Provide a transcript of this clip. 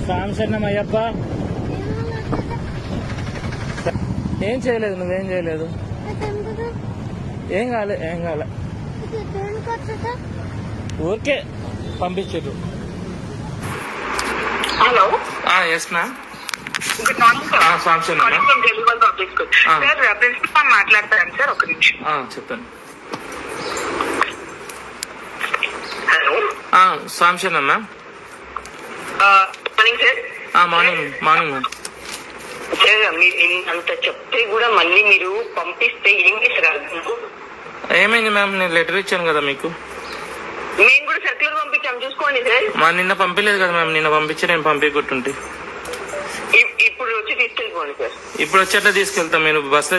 సాంశన్నం అయ్యప్ప ఏం చేయలేదు, నువ్వేం చేయలేదు. ఏం కాలే ఊరికే పంపించు. Hello, yes ma'am. Good morning sir. సాంశన్నం సార్, ప్రిన్సిపల్ మాట్లాడతాను సార్, ఒక నిమిషం. చెప్పండి. హలో, సాంశన్నం ma'am. Morning sir. Morning ma'am. Sir, మీరు అంత చెప్తే కూడా మళ్ళీ మీరు పంపిస్తే ఏం చేశారు? ఏమైంది మ్యామ్? నేను లెటర్ ఇచ్చాను కదా మీకు. మేము కూడా సర్క్యులర్ పంపించాం, చూసుకోండి సార్. నిన్న పంపించలేదు కదా మ్యామ్. నిన్న పంపించి నేను పంపించుకుంటుంటే ఇప్పుడు వచ్చి తీసుకెళ్ళిపోండి సార్. ఇప్పుడు వచ్చేట్లా తీసుకెళ్తాం. మీరు బస్సులో